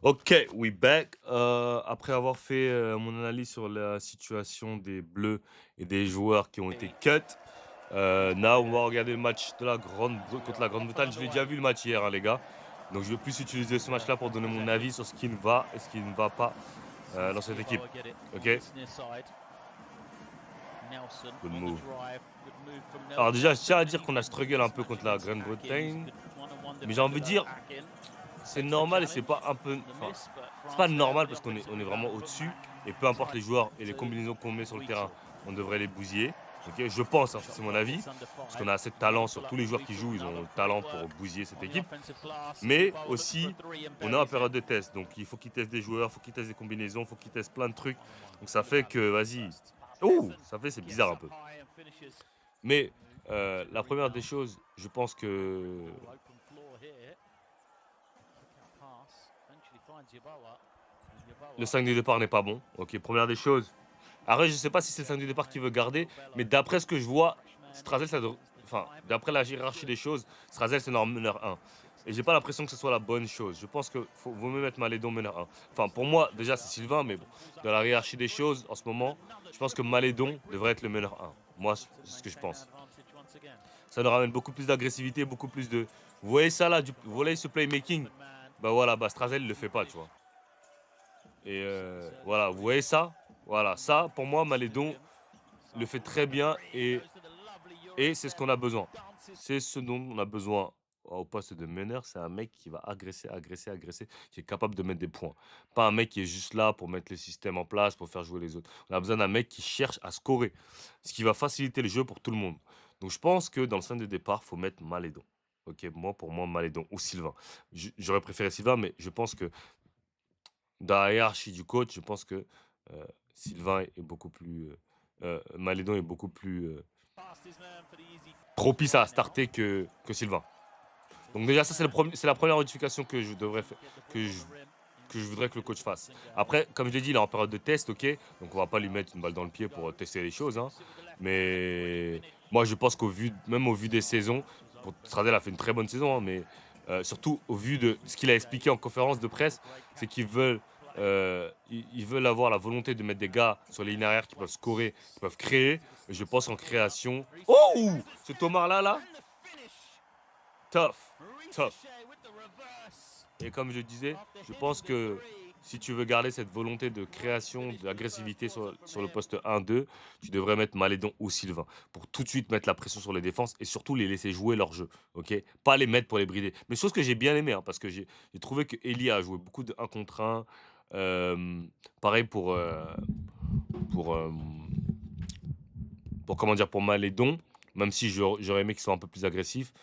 Ok, we back. Après avoir fait mon analyse sur la situation des Bleus et des joueurs qui ont été cut, now on va regarder le match de contre la Grande-Bretagne. Je l'ai déjà vu le match hier, hein, les gars. Donc je vais plus utiliser ce match-là pour donner mon avis sur ce qui ne va et ce qui ne va pas dans cette équipe. Ok, good move. Alors déjà, je tiens à dire qu'on a struggle un peu contre la Grande-Bretagne, mais j'ai envie de dire, c'est normal et c'est pas un peu, enfin, c'est pas normal parce qu'on est vraiment au-dessus et peu importe les joueurs et les combinaisons qu'on met sur le terrain, on devrait les bousiller. Ok, je pense, hein, ça c'est mon avis, parce qu'on a assez de talent sur tous les joueurs qui jouent, ils ont le talent pour bousiller cette équipe. Mais aussi, on est en période de test, donc il faut qu'ils testent des joueurs, il faut qu'ils testent des combinaisons, il faut qu'ils testent plein de trucs. Donc ça fait que, vas-y, ouh, ça fait c'est bizarre un peu. Mais la première des choses, je pense que le 5 de départ n'est pas bon. Ok, première des choses. Après, je sais pas si c'est le 5 de départ qu'il veut garder, mais d'après ce que je vois, Strazel, enfin, d'après la hiérarchie des choses, Strazel, c'est notre meneur 1. Et j'ai pas l'impression que ce soit la bonne chose. Je pense que vaut mieux mettre Malédon meneur 1. Enfin, pour moi, déjà, c'est Sylvain, mais bon, dans la hiérarchie des choses, en ce moment, je pense que Malédon devrait être le meneur 1. Moi, c'est ce que je pense. Ça nous ramène beaucoup plus d'agressivité, beaucoup plus de. Vous voyez ça là, vous voyez ce playmaking. Bah voilà, bah Strazel, il le fait pas, tu vois. Et voilà, vous voyez ça? Voilà, ça, pour moi, Malédon le fait très bien et c'est ce qu'on a besoin. C'est ce dont on a besoin au poste de meneur. C'est un mec qui va agresser, agresser, agresser, qui est capable de mettre des points. Pas un mec qui est juste là pour mettre le système en place, pour faire jouer les autres. On a besoin d'un mec qui cherche à scorer, ce qui va faciliter le jeu pour tout le monde. Donc je pense que dans le 5 de départ, il faut mettre Malédon. Ok, moi, pour moi, Malédon ou Sylvain. J'aurais préféré Sylvain, mais je pense que dans la hiérarchie du coach, je pense que Sylvain est beaucoup plus. Malédon est beaucoup plus propice à starter que Sylvain. Donc, déjà, ça, c'est la première modification que je devrais faire, que je voudrais que le coach fasse. Après, comme je l'ai dit, il est en période de test, ok. Donc, on va pas lui mettre une balle dans le pied pour tester les choses, hein. Mais moi, je pense même au vu des saisons, Stradel a fait une très bonne saison, hein, mais surtout au vu de ce qu'il a expliqué en conférence de presse, c'est qu'ils veulent, ils veulent avoir la volonté de mettre des gars sur les lignes arrière qui peuvent scorer, qui peuvent créer. Et je pense en création. Oh, ce Thomas là, tough, tough. Et comme je disais, je pense que si tu veux garder cette volonté de création, d'agressivité sur le poste 1-2, tu devrais mettre Malédon ou Sylvain pour tout de suite mettre la pression sur les défenses et surtout les laisser jouer leur jeu. Ok, pas les mettre pour les brider. Mais chose que j'ai bien aimé, hein, parce que j'ai trouvé que Eli a joué beaucoup de 1 contre 1. Pareil pour, euh, pour comment dire, pour Malédon, même si j'aurais aimé qu'ils soient un peu plus agressifs.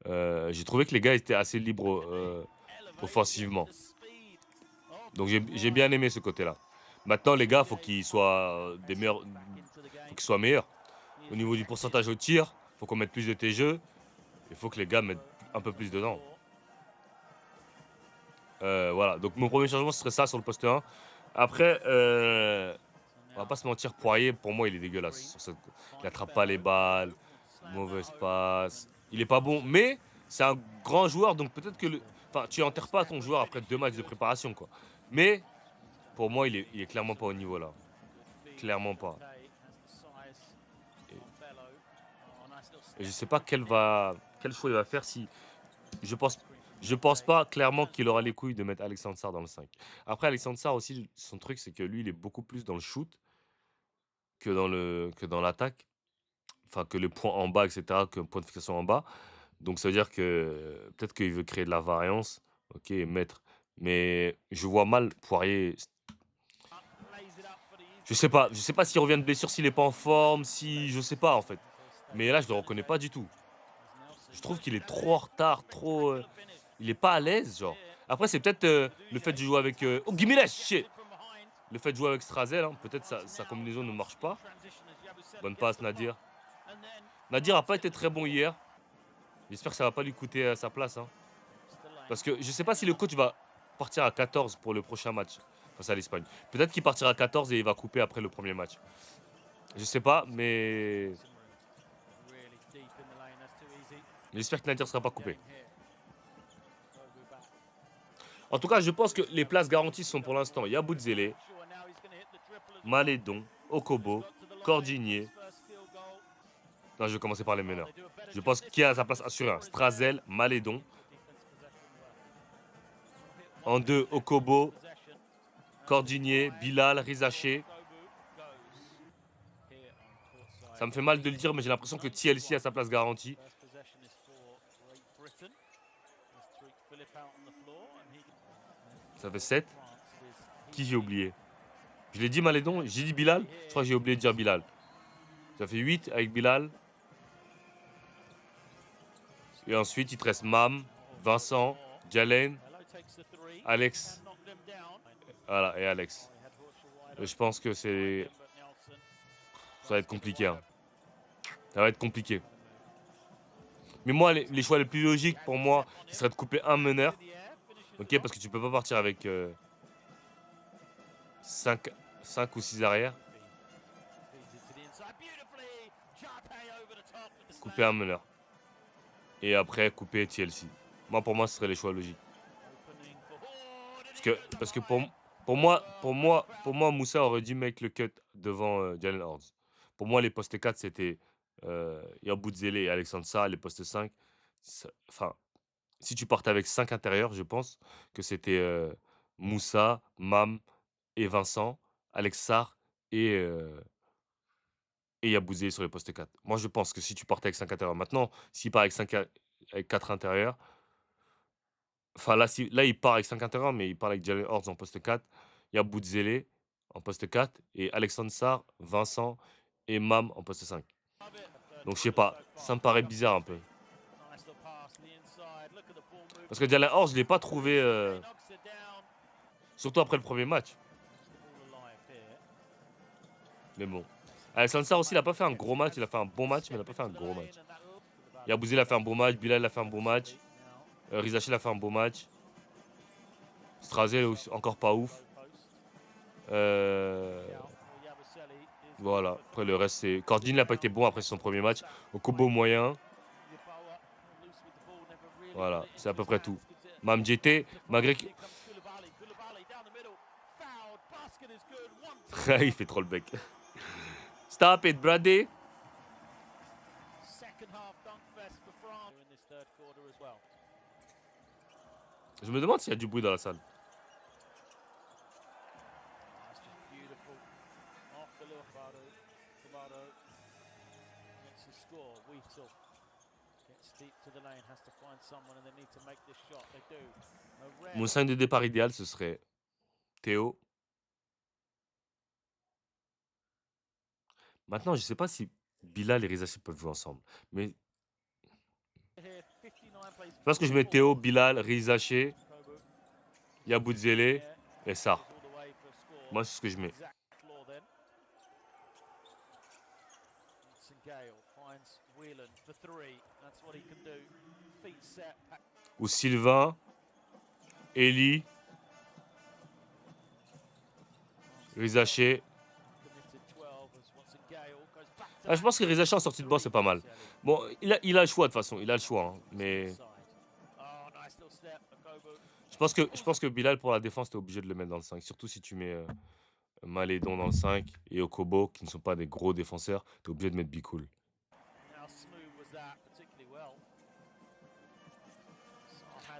J'ai trouvé que les gars étaient assez libres offensivement. Donc j'ai bien aimé ce côté-là. Maintenant, les gars, faut qu'ils soient des meilleurs, faut qu'ils soient meilleurs. Au niveau du pourcentage au tir, faut qu'on mette plus de TGE. Il faut que les gars mettent un peu plus dedans. Voilà. Donc mon premier changement ce serait ça sur le poste 1. Après, on va pas se mentir, Poirier, pour moi, il est dégueulasse. Il attrape pas les balles, mauvaise passe. Il est pas bon, mais c'est un grand joueur, donc peut-être que enfin, tu enterres pas ton joueur après 2 matchs de préparation, quoi. Mais pour moi, il est clairement pas au niveau là. Clairement pas. Et, et je sais pas quel choix il va faire si. Je pense, je pense pas clairement qu'il aura les couilles de mettre Alexandre Sarr dans le 5. Après, Alexandre Sarr aussi, son truc, c'est que lui, il est beaucoup plus dans le shoot que dans l'attaque. Enfin, que le point en bas, etc., que le point de fixation en bas. Donc, ça veut dire que peut-être qu'il veut créer de la variance, ok, et mettre. Mais je vois mal Poirier. Je sais pas s'il revient de blessure, s'il est pas en forme, si. Je sais pas, en fait. Mais là, je le reconnais pas du tout. Je trouve qu'il est trop en retard, trop. Il est pas à l'aise, genre. Après, c'est peut-être le fait de jouer avec. Oh, Guimaraes, shit! Le fait de jouer avec Strazel, hein, peut-être sa combinaison ne marche pas. Bonne passe, Nadir. Nadir a pas été très bon hier. J'espère que ça va pas lui coûter sa place, hein. Parce que je sais pas si le coach va partir à 14 pour le prochain match face à l'Espagne. Peut-être qu'il partira à 14 et il va couper après le premier match. Je sais pas, mais j'espère que Nadir sera pas coupé. En tout cas, je pense que les places garanties sont pour l'instant Yabusele, Malédon, Okobo, Cordinier. Non, je vais commencer par les meneurs. Je pense qui a sa place assurée. Strazel, Malédon. En 2, Okobo, Cordinier, Bilal, Rizaché. Ça me fait mal de le dire, mais j'ai l'impression que TLC a sa place garantie. Ça fait 7. Qui j'ai oublié? Je l'ai dit Malédon, j'ai dit Bilal. Je crois que j'ai oublié de dire Bilal. Ça fait 8 avec Bilal. Et ensuite, il te reste Mam, Vincent, Jalen, Alex. Voilà, et Alex. Et je pense que ça va être compliqué. Hein. Ça va être compliqué. Mais moi, les choix les plus logiques pour moi, ce serait de couper un meneur. Ok, parce que tu peux pas partir avec 5 ou 6 arrières. Couper un meneur. Et après, couper TLC. Moi, pour moi, ce serait les choix logiques. Parce que pour moi, Moussa aurait dû make le cut devant Jalen Hurts. Pour moi, les postes 4, c'était Yabusele et Alexandre Sarr. Les postes 5, enfin, si tu partais avec 5 intérieurs, je pense que c'était Moussa, Mam et Vincent, Alex Sarr et Yabusele sur les postes 4. Moi, je pense que si tu partais avec 5 intérieurs, maintenant, s'il part avec 4 intérieurs, enfin là, il part avec 5 intérieurs, mais il part avec Jalen Hurts en poste 4, Yabusele en poste 4 et Alexandre Sarr, Vincent et Mam en poste 5. Donc je sais pas, ça me paraît bizarre un peu. Parce que Jalen Hurts, je l'ai pas trouvé, surtout après le premier match. Mais bon. Alexandre Sarr aussi, il a pas fait un gros match, il a fait un bon match, mais il a pas fait un gros match. Yabusele a fait un bon match, Bilal a fait un bon match, Rizaché a fait un bon match. Strazel encore pas ouf. Voilà. Après le reste c'est. Cordine n'a pas été bon après son premier match. Okobo moyen. Voilà, c'est à peu près tout. Mam JT, malgré que. Il fait trop le bec. Stop it, Brady. Je me demande s'il y a du bruit dans la salle. Mon 5 de départ idéal, ce serait Théo. Maintenant, je ne sais pas si Bilal et Rizachi peuvent jouer ensemble. Mais je pense que je mets Théo, Bilal, Rizachi, Yabusele et Sarr. Moi, c'est ce que je mets. Ou Sylvain, Eli, Rizaché. Ah, je pense que Rizaché en sortie de banc, c'est pas mal. Bon, il a le choix de toute façon, il a le choix. Hein, mais je pense que Bilal, pour la défense, t'es obligé de le mettre dans le 5. Surtout si tu mets Malédon dans le 5 et Okobo, qui ne sont pas des gros défenseurs, t'es obligé de mettre Bikoul.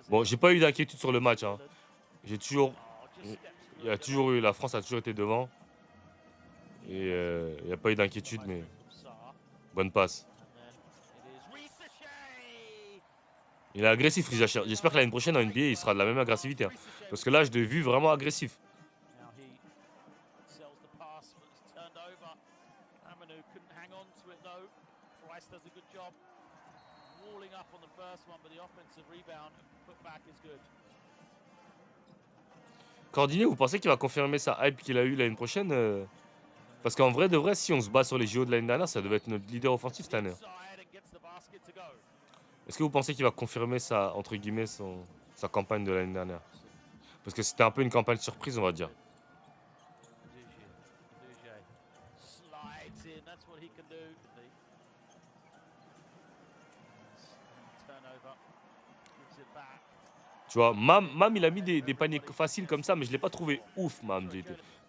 Bon, j'ai pas eu d'inquiétude sur le match. Hein. J'ai toujours. Il y a toujours eu. La France a toujours été devant. Et il n'y a pas eu d'inquiétude, mais. Bonne passe. Il est agressif, Rizacher. J'espère que l'année prochaine en NBA, il sera de la même agressivité. Hein. Parce que là, je l'ai vu vraiment agressif. Cordinier, vous pensez qu'il va confirmer sa hype qu'il a eue l'année prochaine Parce qu'en vrai, de vrai, si on se bat sur les JO de l'année dernière, ça devait être notre leader offensif cette année. Est-ce que vous pensez qu'il va confirmer sa, entre guillemets, sa campagne de l'année dernière? Parce que c'était un peu une campagne surprise, on va dire. Tu vois, Mam, il a mis des paniers faciles comme ça, mais je ne l'ai pas trouvé ouf, Mam.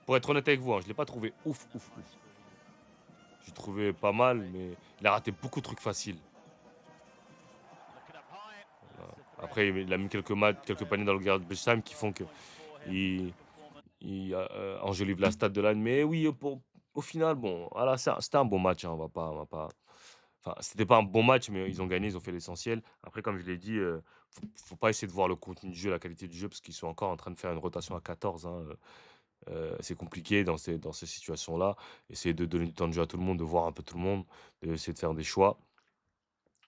Pour être honnête avec vous, hein, je ne l'ai pas trouvé ouf, ouf, ouf. J'ai trouvé pas mal, mais il a raté beaucoup de trucs faciles. Voilà. Après, il a mis quelques paniers dans le garbage time qui font que il enjolive la stat de l'âne. Mais oui, au final, bon, voilà, c'était un bon match, hein, on va pas enfin, c'était pas un bon match, mais ils ont gagné, ils ont fait l'essentiel. Après, comme je l'ai dit, faut pas essayer de voir le contenu du jeu, la qualité du jeu, parce qu'ils sont encore en train de faire une rotation à 14, hein, c'est compliqué dans ces situations-là. Essayer de donner du temps de jeu à tout le monde, de voir un peu tout le monde, d'essayer de faire des choix.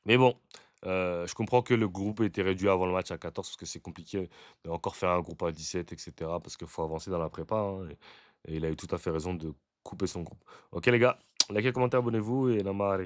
Mais bon, je comprends que le groupe ait été réduit avant le match à 14 parce que c'est compliqué de encore faire un groupe à 17 et cetera parce qu'il faut avancer dans la prépa, hein, et il a eu tout à fait raison de couper son groupe. OK les gars, likez, commentez, abonnez-vous et la marre